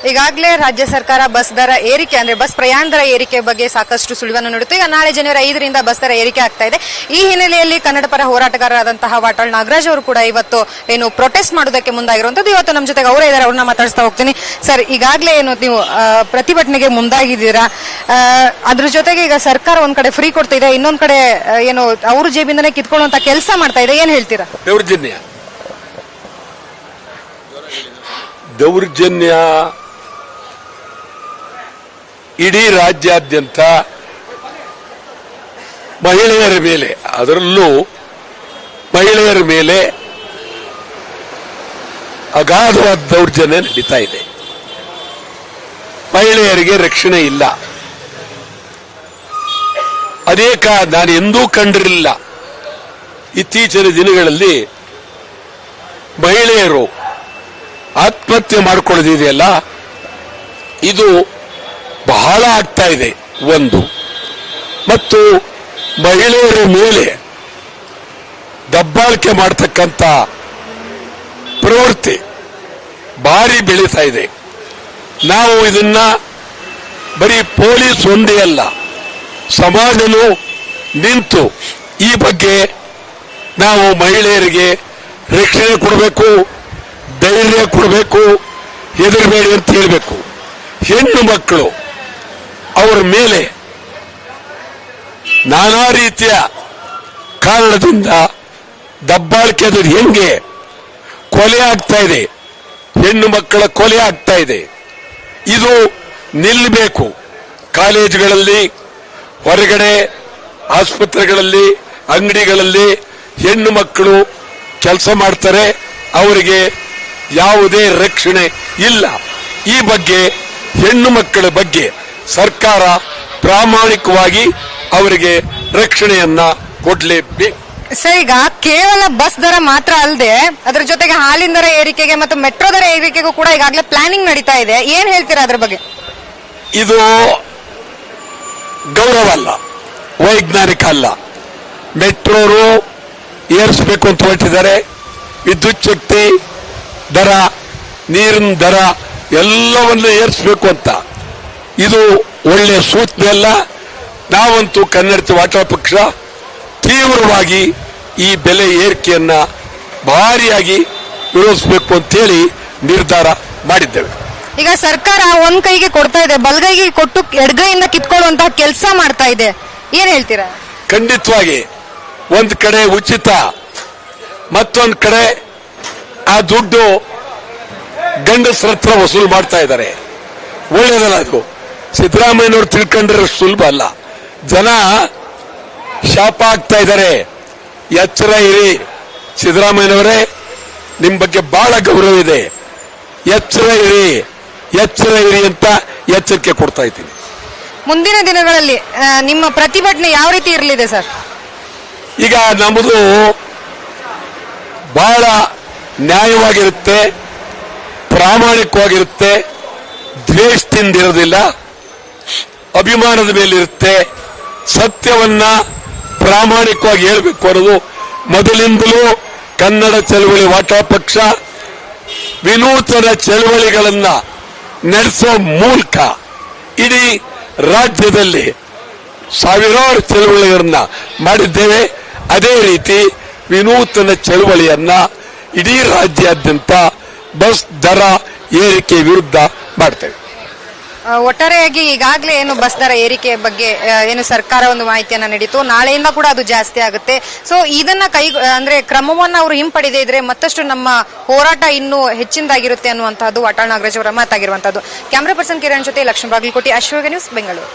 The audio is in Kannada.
ಈಗಾಗಲೇ ರಾಜ್ಯ ಸರ್ಕಾರ ಬಸ್ ದರ ಏರಿಕೆ ಅಂದ್ರೆ ಬಸ್ ಪ್ರಯಾಣ ದರ ಏರಿಕೆ ಬಗ್ಗೆ ಸಾಕಷ್ಟು ಸುಳಿವನ್ನು ನೀಡುತ್ತೆ. ಈಗ ನಾಳೆ ಜನವರಿ 5ರಿಂದ ಬಸ್ ದರ ಏರಿಕೆ ಆಗ್ತಾ ಇದೆ. ಈ ಹಿನ್ನೆಲೆಯಲ್ಲಿ ಕನ್ನಡ ಪರ ಹೋರಾಟಗಾರರಾದಂತಹ ವಾಟಾಳ್ ನಾಗರಾಜ್ ಅವರು ಕೂಡ ಇವತ್ತು ಏನು ಪ್ರೊಟೆಸ್ಟ್ ಮಾಡೋದಕ್ಕೆ ಮುಂದಾಗಿರುವಂತದ್ದು. ಇವತ್ತು ನಮ್ಮ ಜೊತೆಗೆ ಅವರೇ ಇದ್ದಾರೆ, ಅವ್ರನ್ನ ಮಾತಾಡಿಸ್ತಾ ಹೋಗ್ತೀನಿ. ಸರ್, ಈಗಾಗಲೇ ಏನು ನೀವು ಪ್ರತಿಭಟನೆಗೆ ಮುಂದಾಗಿದ್ದೀರಾ, ಅದ್ರ ಜೊತೆಗೆ ಈಗ ಸರ್ಕಾರ ಒಂದ್ ಕಡೆ ಫ್ರೀ ಕೊಡ್ತಾ ಇದೆ, ಇನ್ನೊಂದ್ ಕಡೆ ಏನು ಅವ್ರ ಜೇಬಿಂದನೇ ಕಿತ್ಕೊಳ್ಳುವಂತ ಕೆಲಸ ಮಾಡ್ತಾ ಇದೆ, ಏನ್ ಹೇಳ್ತೀರಾ? ದೌರ್ಜನ್ಯ ಇಡೀ ರಾಜ್ಯಾದ್ಯಂತ ಮಹಿಳೆಯರ ಮೇಲೆ, ಅದರಲ್ಲೂ ಮಹಿಳೆಯರ ಮೇಲೆ ಅಗಾಧವಾದ ದೌರ್ಜನ್ಯ ನಡೀತಾ ಇದೆ. ಮಹಿಳೆಯರಿಗೆ ರಕ್ಷಣೆ ಇಲ್ಲ. ಅನೇಕ ನಾನು ಎಂದೂ ಕಂಡಿರಲಿಲ್ಲ, ಇತ್ತೀಚಿನ ದಿನಗಳಲ್ಲಿ ಮಹಿಳೆಯರು ಆತ್ಮಹತ್ಯೆ ಮಾಡಿಕೊಳ್ಳೋದಿದೆಯಲ್ಲ, ಇದು ಬಹಳ ಆಗ್ತಾ ಇದೆ ಒಂದು. ಮತ್ತು ಮಹಿಳೆಯರ ಮೇಲೆ ದಬ್ಬಾಳಿಕೆ ಮಾಡತಕ್ಕಂಥ ಪ್ರವೃತ್ತಿ ಭಾರಿ ಬೆಳೀತಾ ಇದೆ. ನಾವು ಇದನ್ನ ಬರೀ ಪೊಲೀಸ್ ಒಂದೇ ಅಲ್ಲ, ಸಮಾಜನು ನಿಂತು ಈ ಬಗ್ಗೆ ನಾವು ಮಹಿಳೆಯರಿಗೆ ರಕ್ಷಣೆ ಕೊಡಬೇಕು, ಧೈರ್ಯ ಕೊಡಬೇಕು, ಹೆದರಬೇಡಿ ಅಂತ ಹೇಳಬೇಕು. ಹೆಣ್ಣು ಮಕ್ಕಳು ಅವರ ಮೇಲೆ ನಾನಾ ರೀತಿಯ ಕಾರಣದಿಂದ ದಬ್ಬಾಳಿಕೆ ಅದು ಹೆಂಗೆ ಕೊಲೆ ಆಗ್ತಾ ಇದೆ, ಹೆಣ್ಣು ಮಕ್ಕಳ ಕೊಲೆ ಆಗ್ತಾ ಇದೆ. ಇದು ನಿಲ್ಲಬೇಕು. ಕಾಲೇಜುಗಳಲ್ಲಿ, ಹೊರಗಡೆ, ಆಸ್ಪತ್ರೆಗಳಲ್ಲಿ, ಅಂಗಡಿಗಳಲ್ಲಿ ಹೆಣ್ಣು ಮಕ್ಕಳು ಕೆಲಸ ಮಾಡ್ತಾರೆ, ಅವರಿಗೆ ಯಾವುದೇ ರಕ್ಷಣೆ ಇಲ್ಲ. ಈ ಬಗ್ಗೆ ಹೆಣ್ಣು ಮಕ್ಕಳ ಬಗ್ಗೆ ಸರ್ಕಾರ ಪ್ರಾಮಾಣಿಕವಾಗಿ ಅವರಿಗೆ ರಕ್ಷಣೆಯನ್ನ ಕೊಡಲೇಬೇಕು. ಸರ್, ಈಗ ಕೇವಲ ಬಸ್ ದರ ಮಾತ್ರ ಅಲ್ಲದೆ ಅದರ ಜೊತೆಗೆ ಹಾಲಿನ ದರ ಏರಿಕೆಗೆ ಮತ್ತು ಮೆಟ್ರೋ ದರ ಏರಿಕೆಗೂ ಕೂಡ ಈಗಾಗಲೇ ಪ್ಲಾನಿಂಗ್ ನಡೀತಾ ಇದೆ. ಏನ್ ಹೇಳ್ತೀರಾ ಅದ್ರ ಬಗ್ಗೆ? ಇದು ಗೌರವ ಅಲ್ಲ, ವೈಜ್ಞಾನಿಕ ಅಲ್ಲ. ಮೆಟ್ರೋರು ಏರಿಸಬೇಕು ಅಂತ ಹೊರಟಿದ್ದಾರೆ. ವಿದ್ಯುತ್ ಶಕ್ತಿ ದರ, ನೀರಿನ ದರ ಎಲ್ಲವನ್ನು ಏರಿಸಬೇಕು ಅಂತ. ಇದು ಒಳ್ಳೆಯ ಸೂಚನೆ ಅಲ್ಲ. ನಾವಂತೂ ಕನ್ನಡ ವಾಟಾಳ್ ಪಕ್ಷ ತೀವ್ರವಾಗಿ ಈ ಬೆಲೆ ಏರಿಕೆಯನ್ನ ಭಾರಿಯಾಗಿ ವಿರೋಧಿಸಬೇಕು ಅಂತೇಳಿ ನಿರ್ಧಾರ ಮಾಡಿದ್ದೇವೆ. ಈಗ ಸರ್ಕಾರ ಒಂದ್ ಕೈಗೆ ಕೊಡ್ತಾ ಇದೆ, ಬಲಗೈಗೆ ಕೊಟ್ಟು ಎಡಗೈಯಿಂದ ಕಿತ್ಕೊಳ್ಳುವಂತಹ ಕೆಲಸ ಮಾಡ್ತಾ ಇದೆ, ಏನ್ ಹೇಳ್ತೀರಾ? ಖಂಡಿತವಾಗಿ ಒಂದ್ ಕಡೆ ಉಚಿತ, ಮತ್ತೊಂದ್ ಕಡೆ ಆ ದುಡ್ಡು ಗಂಡಸರ ಹತ್ರ ವಸೂಲು ಮಾಡ್ತಾ ಇದ್ದಾರೆ. ಒಳ್ಳೇದಲ್ಲ ಅದು. ಸಿದ್ದರಾಮಯ್ಯನವರು ತಿಳ್ಕೊಂಡ್ರೆ ಸುಲಭ ಅಲ್ಲ. ಜನ ಶಾಪ ಆಗ್ತಾ ಇದ್ದಾರೆ. ಎಚ್ಚರ ಇರಿ ಸಿದ್ದರಾಮಯ್ಯನವರೇ, ನಿಮ್ ಬಗ್ಗೆ ಬಹಳ ಗೌರವ ಇದೆ. ಎಚ್ಚರ ಇರಿ, ಎಚ್ಚರ ಇರಿ ಅಂತ ಎಚ್ಚರಿಕೆ ಕೊಡ್ತಾ ಇದ್ದೀನಿ. ಮುಂದಿನ ದಿನಗಳಲ್ಲಿ ನಿಮ್ಮ ಪ್ರತಿಭಟನೆ ಯಾವ ರೀತಿ ಇರಲಿದೆ ಸರ್? ಈಗ ನಮ್ಮದು ಬಹಳ ನ್ಯಾಯವಾಗಿರುತ್ತೆ, ಪ್ರಾಮಾಣಿಕವಾಗಿರುತ್ತೆ, ದ್ವೇಷದಿಂದ ಇರೋದಿಲ್ಲ, ಅಭಿಮಾನದ ಮೇಲಿರುತ್ತೆ. ಸತ್ಯವನ್ನ ಪ್ರಾಮಾಣಿಕವಾಗಿ ಹೇಳಬೇಕು ಅನ್ನೋದು ಮೊದಲಿಂದಲೂ ಕನ್ನಡ ಚಳವಳಿ ವಾಟಾಳ್ ಪಕ್ಷ ವಿನೂತನ ಚಳವಳಿಗಳನ್ನ ನಡೆಸೋ ಮೂಲಕ ಇಡೀ ರಾಜ್ಯದಲ್ಲಿ ಸಾವಿರಾರು ಚಳವಳಿಗಳನ್ನ ಮಾಡಿದ್ದೇವೆ. ಅದೇ ರೀತಿ ವಿನೂತನ ಚಳವಳಿಯನ್ನ ಇಡೀ ರಾಜ್ಯಾದ್ಯಂತ ಬಸ್ ದರ ಏರಿಕೆ ವಿರುದ್ಧ ಮಾಡ್ತೇವೆ. ಒಟ್ಟಾರೆಯಾಗಿ ಈಗಾಗಲೇ ಏನು ಬಸ್ ದರ ಏರಿಕೆ ಬಗ್ಗೆ ಏನು ಸರ್ಕಾರ ಒಂದು ಮಾಹಿತಿಯನ್ನ ನೀಡಿತು, ನಾಳೆಯಿಂದ ಕೂಡ ಅದು ಜಾಸ್ತಿ ಆಗುತ್ತೆ. ಸೊ ಇದನ್ನ ಅಂದ್ರೆ ಕ್ರಮವನ್ನ ಅವರು ಹಿಂಪಡೆದೇ ಇದ್ರೆ ಮತ್ತಷ್ಟು ನಮ್ಮ ಹೋರಾಟ ಇನ್ನೂ ಹೆಚ್ಚಿನದಾಗಿರುತ್ತೆ ಅನ್ನುವಂತಹದ್ದು ವಾಟಾಳ್ ನಾಗರಾಜ್ ಅವರ ಮಾತಾಗಿರುವಂತದ್ದು. ಕ್ಯಾಮರಾ ಪರ್ಸನ್ ಕಿರಣ್ ಜೊತೆ ಲಕ್ಷ್ಮೀ ಬಾಗಲಕೋಟೆ, ಅಶ್ವರ್ಗ ನ್ಯೂಸ್, ಬೆಂಗಳೂರು.